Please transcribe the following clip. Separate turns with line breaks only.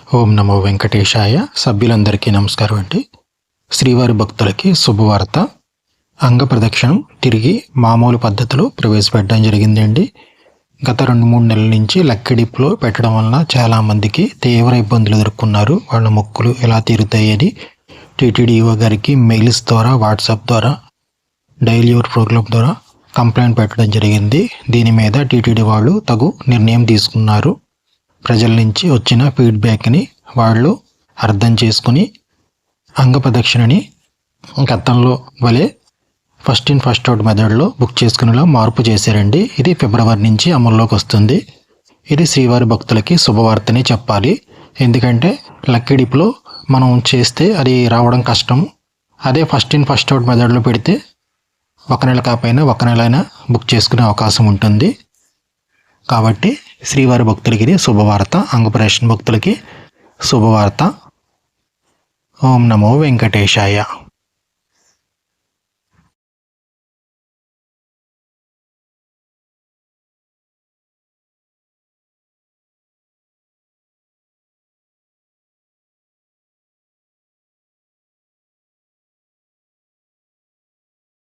ఓం నమో వెంకటేశాయ. సభ్యులందరికీ నమస్కారం అండి. శ్రీవారి భక్తులకి శుభవార్త. అంగ ప్రదక్షిణం తిరిగి మామూలు పద్ధతిలో ప్రవేశపెట్టడం జరిగిందండి. గత 2-3 నెలల నుంచి లక్కడిప్లో పెట్టడం వలన చాలామందికి తీవ్ర ఇబ్బందులు ఎదుర్కొన్నారు. వాళ్ళ మొక్కులు ఎలా తీరుతాయని టీటీడీఓ గారికి మెయిల్స్ ద్వారా, వాట్సాప్ ద్వారా, డైలీ యువర్ ప్రోగ్రామ్ ద్వారా కంప్లైంట్ పెట్టడం జరిగింది. దీని మీద టీటీడీ వాళ్ళు తగు నిర్ణయం తీసుకున్నారు. ప్రజల నుంచి వచ్చిన ఫీడ్బ్యాక్ని వాళ్ళు అర్థం చేసుకుని అంగ ప్రదక్షిణని గతంలో వలె ఫస్ట్ ఇన్ ఫస్ట్ అవుట్ మెథడ్లో బుక్ చేసుకునేలా మార్పు చేశారండి. ఇది ఫిబ్రవరి నుంచి అమల్లోకి వస్తుంది. ఇది శ్రీవారి భక్తులకి శుభవార్తని చెప్పాలి. ఎందుకంటే లక్కీ డిప్లో మనం చేస్తే అది రావడం కష్టం. అదే ఫస్ట్ ఇన్ ఫస్ట్ అవుట్ మెథడ్లో పెడితే 1 నెల కాకపోయినా 1 నెల అయినా బుక్ చేసుకునే అవకాశం ఉంటుంది. కాబట్టి శ్రీవారి భక్తులకి ఇది శుభవార్త. అంగప్రదక్షిణ భక్తులకి శుభవార్త. ఓం నమో వెంకటేశాయ.